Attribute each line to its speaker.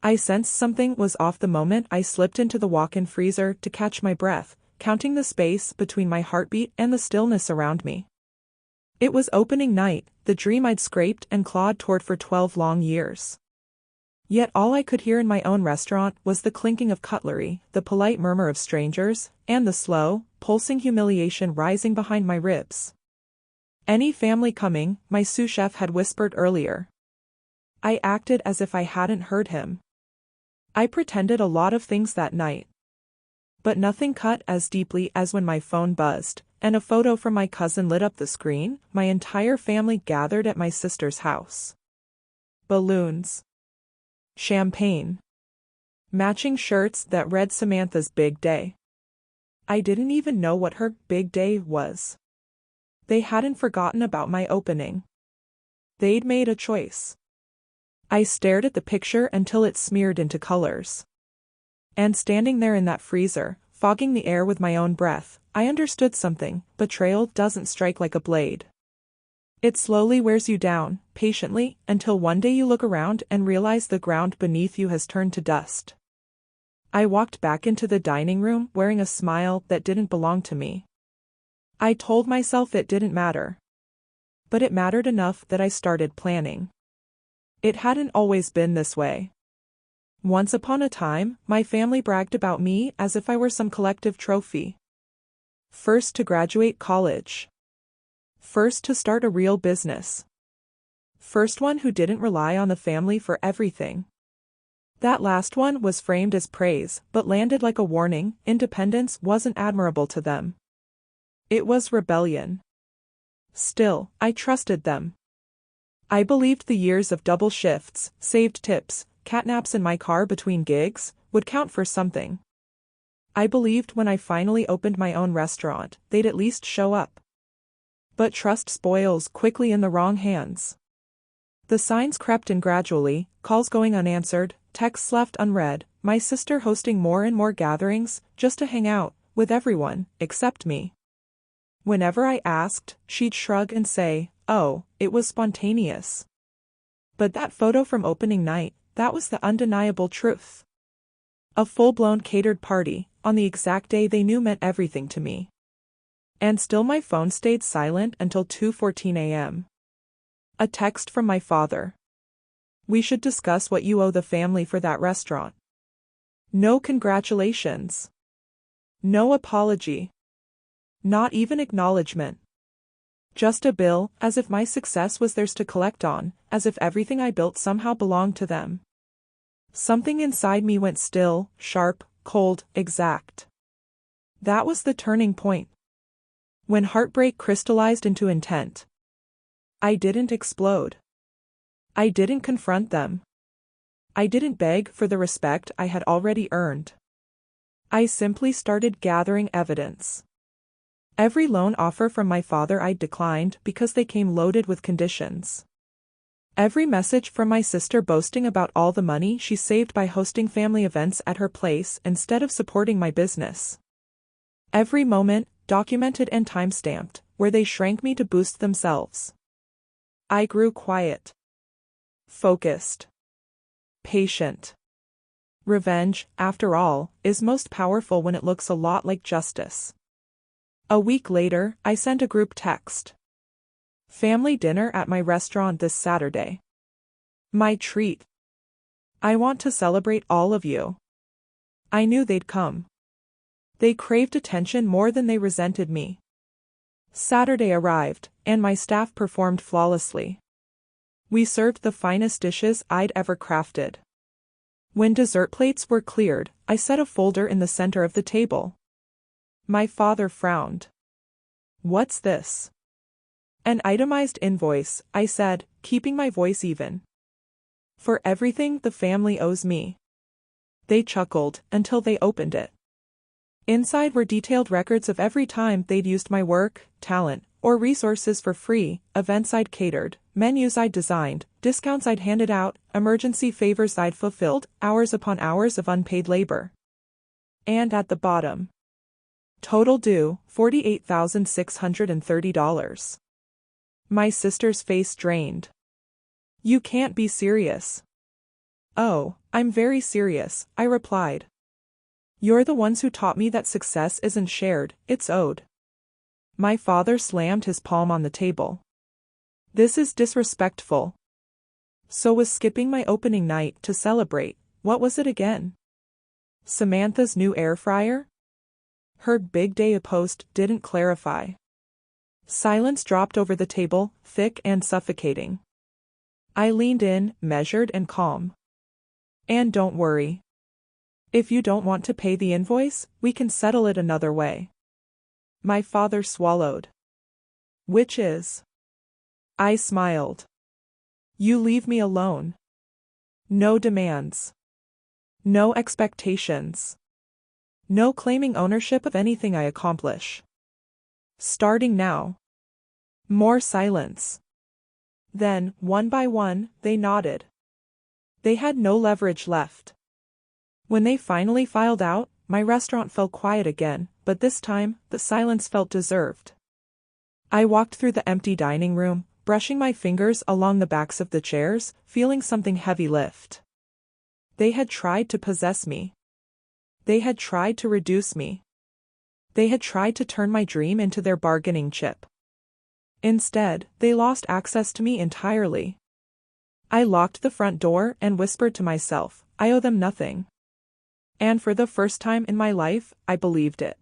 Speaker 1: I sensed something was off the moment I slipped into the walk-in freezer to catch my breath, counting the space between my heartbeat and the stillness around me. It was opening night, the dream I'd scraped and clawed toward for 12 long years. Yet all I could hear in my own restaurant was the clinking of cutlery, the polite murmur of strangers, and the slow, pulsing humiliation rising behind my ribs. "Any family coming?" my sous chef had whispered earlier. I acted as if I hadn't heard him. I pretended a lot of things that night. But nothing cut as deeply as when my phone buzzed, and a photo from my cousin lit up the screen. My entire family gathered at my sister's house. Balloons. Champagne. Matching shirts that read Samantha's big day. I didn't even know what her big day was. They hadn't forgotten about my opening. They'd made a choice. I stared at the picture until it smeared into colors. And standing there in that freezer, fogging the air with my own breath, I understood something. Betrayal doesn't strike like a blade. It slowly wears you down, patiently, until one day you look around and realize the ground beneath you has turned to dust. I walked back into the dining room wearing a smile that didn't belong to me. I told myself it didn't matter. But it mattered enough that I started planning. It hadn't always been this way. Once upon a time, my family bragged about me as if I were some collective trophy. First to graduate college. First to start a real business. First one who didn't rely on the family for everything. That last one was framed as praise, but landed like a warning. Independence wasn't admirable to them. It was rebellion. Still, I trusted them. I believed the years of double shifts, saved tips, catnaps in my car between gigs, would count for something. I believed when I finally opened my own restaurant, they'd at least show up. But trust spoils quickly in the wrong hands. The signs crept in gradually, calls going unanswered, texts left unread, my sister hosting more and more gatherings, just to hang out, with everyone, except me. Whenever I asked, she'd shrug and say, "Oh, it was spontaneous." But that photo from opening night, that was the undeniable truth. A full-blown catered party, on the exact day they knew meant everything to me. And still my phone stayed silent until 2:14 a.m. A text from my father. "We should discuss what you owe the family for that restaurant." No congratulations. No apology. Not even acknowledgement. Just a bill, as if my success was theirs to collect on, as if everything I built somehow belonged to them. Something inside me went still, sharp, cold, exact. That was the turning point. When heartbreak crystallized into intent. I didn't explode. I didn't confront them. I didn't beg for the respect I had already earned. I simply started gathering evidence. Every loan offer from my father I'd declined because they came loaded with conditions. Every message from my sister boasting about all the money she saved by hosting family events at her place instead of supporting my business. Every moment, documented and time-stamped, where they shrank me to boost themselves. I grew quiet. Focused. Patient. Revenge, after all, is most powerful when it looks a lot like justice. A week later, I sent a group text. "Family dinner at my restaurant this Saturday. My treat. I want to celebrate all of you." I knew they'd come. They craved attention more than they resented me. Saturday arrived, and my staff performed flawlessly. We served the finest dishes I'd ever crafted. When dessert plates were cleared, I set a folder in the center of the table. My father frowned. "What's this?" "An itemized invoice," I said, keeping my voice even. "For everything the family owes me." They chuckled until they opened it. Inside were detailed records of every time they'd used my work, talent, or resources for free, events I'd catered, menus I'd designed, discounts I'd handed out, emergency favors I'd fulfilled, hours upon hours of unpaid labor. And at the bottom, total due, $48,630. My sister's face drained. "You can't be serious." "Oh, I'm very serious, I replied. You're the ones who taught me that success isn't shared, it's owed. My father slammed his palm on the table. This is disrespectful. So was skipping my opening night to celebrate, what was it again? Samantha's new air fryer? Her big day post didn't clarify. Silence dropped over the table, thick and suffocating. I leaned in, measured and calm. And don't worry. If you don't want to pay the invoice, we can settle it another way. My father swallowed. Which is? I smiled. You leave me alone. No demands. No expectations. No claiming ownership of anything I accomplish. Starting now. More silence. Then, one by one, they nodded. They had no leverage left. When they finally filed out, my restaurant fell quiet again, but this time, the silence felt deserved. I walked through the empty dining room, brushing my fingers along the backs of the chairs, feeling something heavy lift. They had tried to possess me. They had tried to reduce me. They had tried to turn my dream into their bargaining chip. Instead, they lost access to me entirely. I locked the front door and whispered to myself, I owe them nothing. And for the first time in my life, I believed it.